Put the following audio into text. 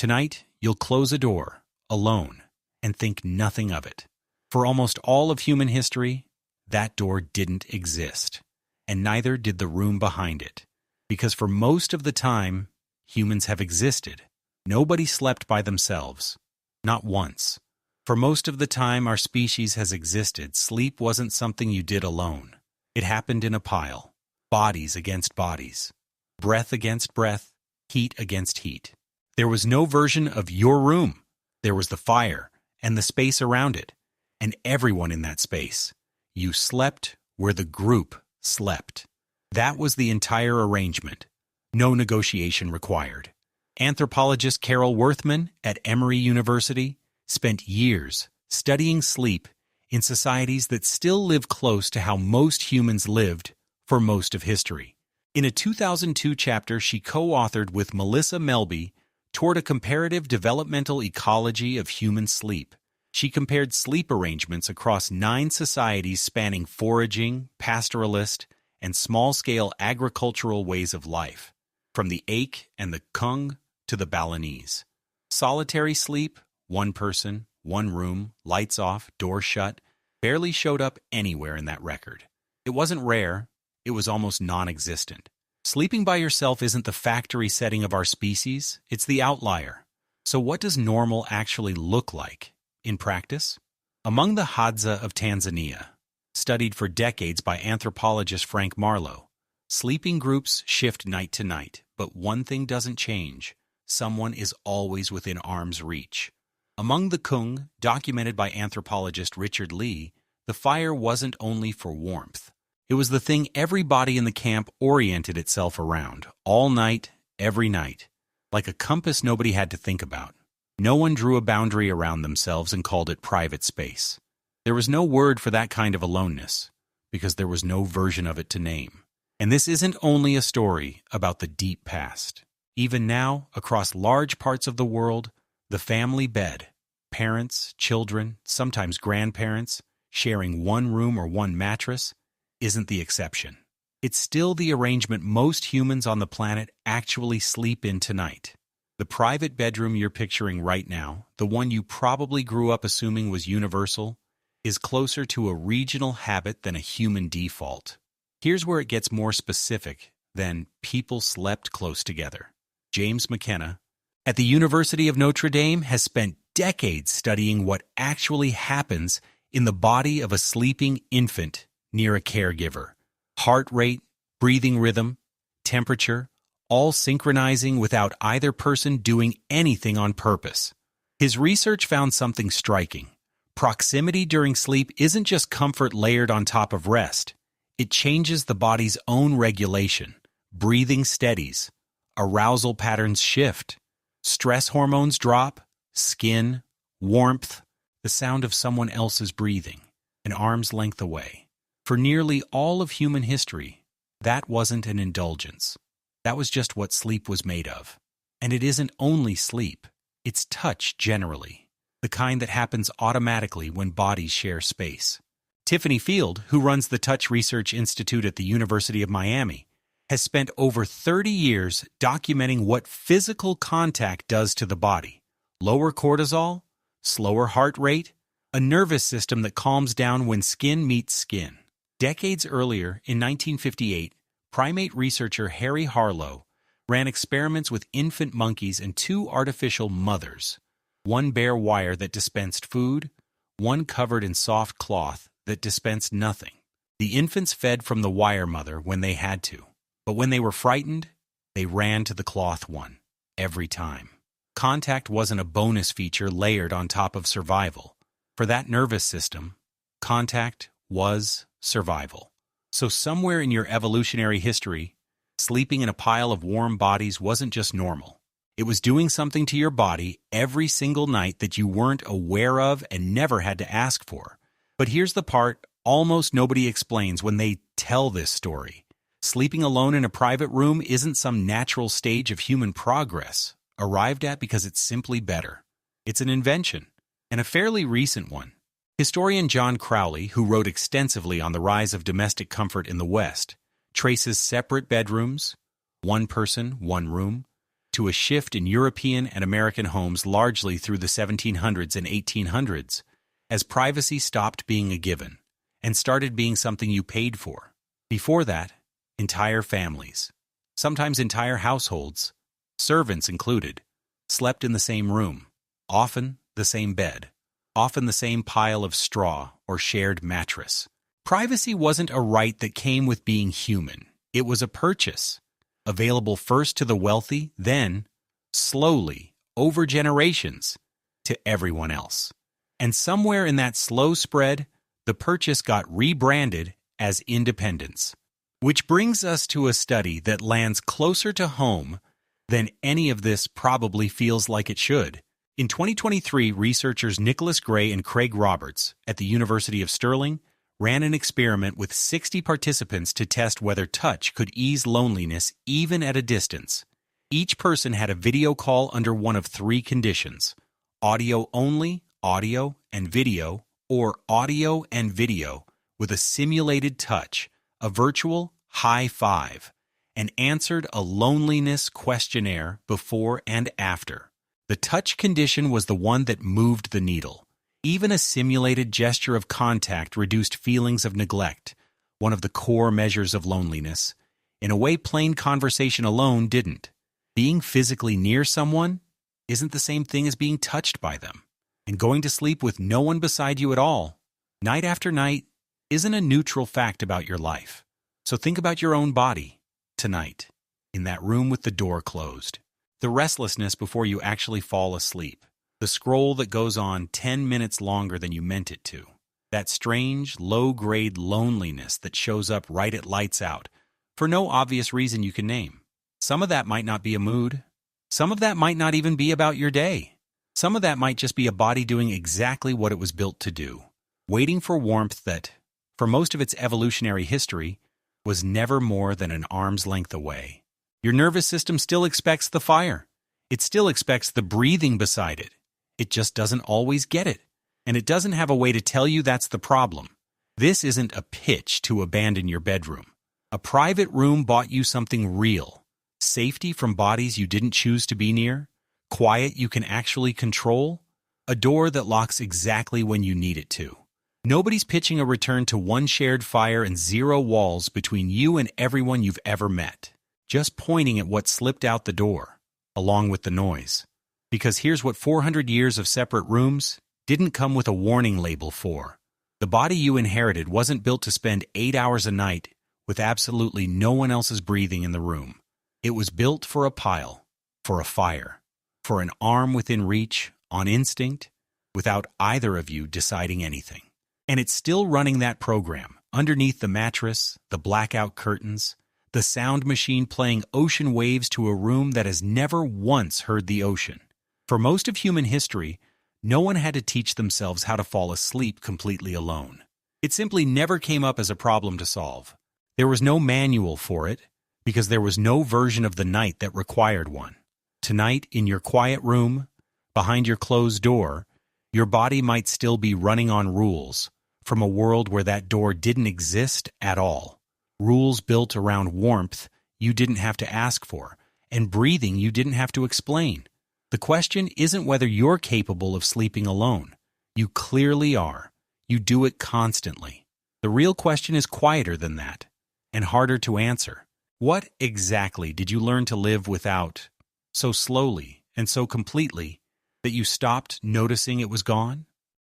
Tonight, you'll close a door, alone, and think nothing of it. For almost all of human history, that door didn't exist, and neither did the room behind it. Because for most of the time, humans have existed. Nobody slept by themselves. Not once. For most of the time our species has existed, sleep wasn't something you did alone. It happened in a pile. Bodies against bodies. Breath against breath. Heat against heat. There was no version of your room. There was the fire and the space around it, and everyone in that space. You slept where the group slept. That was the entire arrangement. No negotiation required. Anthropologist Carol Worthman at Emory University spent years studying sleep in societies that still live close to how most humans lived for most of history. In a 2002 chapter she co-authored with Melissa Melby toward a comparative developmental ecology of human sleep. She compared sleep arrangements across 9 societies spanning foraging, pastoralist, and small-scale agricultural ways of life, from the Ache and the Kung to the Balinese. Solitary sleep, one person, one room, lights off, door shut, barely showed up anywhere in that record. It wasn't rare, it was almost non-existent. Sleeping by yourself isn't the factory setting of our species, it's the outlier. So what does normal actually look like in practice? Among the Hadza of Tanzania, studied for decades by anthropologist Frank Marlowe, sleeping groups shift night to night, but one thing doesn't change. Someone is always within arm's reach. Among the Kung, documented by anthropologist Richard Lee, the fire wasn't only for warmth. It was the thing everybody in the camp oriented itself around, all night, every night, like a compass nobody had to think about. No one drew a boundary around themselves and called it private space. There was no word for that kind of aloneness, because there was no version of it to name. And this isn't only a story about the deep past. Even now, across large parts of the world, the family bed, parents, children, sometimes grandparents, sharing one room or one mattress, isn't the exception. It's still the arrangement most humans on the planet actually sleep in tonight. The private bedroom you're picturing right now, the one you probably grew up assuming was universal, is closer to a regional habit than a human default. Here's where it gets more specific than people slept close together. James McKenna, at the University of Notre Dame, has spent decades studying what actually happens in the body of a sleeping infant near a caregiver. Heart rate, breathing rhythm, temperature, all synchronizing without either person doing anything on purpose. His research found something striking. Proximity during sleep isn't just comfort layered on top of rest. It changes the body's own regulation. Breathing steadies. Arousal patterns shift. Stress hormones drop. Skin, warmth, the sound of someone else's breathing, an arm's length away. For nearly all of human history, that wasn't an indulgence. That was just what sleep was made of. And it isn't only sleep, it's touch generally, the kind that happens automatically when bodies share space. Tiffany Field, who runs the Touch Research Institute at the University of Miami, has spent over 30 years documenting what physical contact does to the body. Lower cortisol, slower heart rate, a nervous system that calms down when skin meets skin. Decades earlier, in 1958, primate researcher Harry Harlow ran experiments with infant monkeys and 2 artificial mothers, one bare wire that dispensed food, one covered in soft cloth that dispensed nothing. The infants fed from the wire mother when they had to, but when they were frightened, they ran to the cloth one, every time. Contact wasn't a bonus feature layered on top of survival. For that nervous system, contact was survival. So somewhere in your evolutionary history, sleeping in a pile of warm bodies wasn't just normal. It was doing something to your body every single night that you weren't aware of and never had to ask for. But here's the part almost nobody explains when they tell this story. Sleeping alone in a private room isn't some natural stage of human progress, arrived at because it's simply better. It's an invention, and a fairly recent one. Historian John Crowley, who wrote extensively on the rise of domestic comfort in the West, traces separate bedrooms, one person, one room, to to a shift in European and American homes largely through the 1700s and 1800s, as privacy stopped being a given and started being something you paid for. Before that, entire families, sometimes entire households, servants included, slept in the same room, often the same bed, often the same pile of straw or shared mattress. Privacy wasn't a right that came with being human. It was a purchase, available first to the wealthy, then, slowly, over generations, to everyone else. And somewhere in that slow spread, the purchase got rebranded as independence. Which brings us to a study that lands closer to home than any of this probably feels like it should. In 2023, researchers Nicholas Gray and Craig Roberts at the University of Stirling ran an experiment with 60 participants to test whether touch could ease loneliness even at a distance. Each person had a video call under one of three conditions: audio only, audio and video, or audio and video with a simulated touch, a virtual high five, and answered a loneliness questionnaire before and after. The touch condition was the one that moved the needle. Even a simulated gesture of contact reduced feelings of neglect, one of the core measures of loneliness, in a way plain conversation alone didn't. Being physically near someone isn't the same thing as being touched by them. And going to sleep with no one beside you at all, night after night, isn't a neutral fact about your life. So think about your own body, tonight, in that room with the door closed. The restlessness before you actually fall asleep. The scroll that goes on 10 minutes longer than you meant it to. That strange, low-grade loneliness that shows up right at lights out, for no obvious reason you can name. Some of that might not be a mood. Some of that might not even be about your day. Some of that might just be a body doing exactly what it was built to do, waiting for warmth that, for most of its evolutionary history, was never more than an arm's length away. Your nervous system still expects the fire. It still expects the breathing beside it. It just doesn't always get it, and it doesn't have a way to tell you that's the problem. This isn't a pitch to abandon your bedroom. A private room bought you something real. Safety from bodies you didn't choose to be near. Quiet you can actually control. A door that locks exactly when you need it to. Nobody's pitching a return to one shared fire and zero walls between you and everyone you've ever met. Just pointing at what slipped out the door, along with the noise. Because here's what 400 years of separate rooms didn't come with a warning label for. The body you inherited wasn't built to spend 8 hours a night with absolutely no one else's breathing in the room. It was built for a pile, for a fire, for an arm within reach, on instinct, without either of you deciding anything. And it's still running that program, underneath the mattress, the blackout curtains, the sound machine playing ocean waves to a room that has never once heard the ocean. For most of human history, no one had to teach themselves how to fall asleep completely alone. It simply never came up as a problem to solve. There was no manual for it, because there was no version of the night that required one. Tonight, in your quiet room, behind your closed door, your body might still be running on rules from a world where that door didn't exist at all. Rules built around warmth you didn't have to ask for, and breathing you didn't have to explain. The question isn't whether you're capable of sleeping alone. You clearly are. You do it constantly. The real question is quieter than that, and harder to answer. What exactly did you learn to live without, so slowly and so completely, that you stopped noticing it was gone?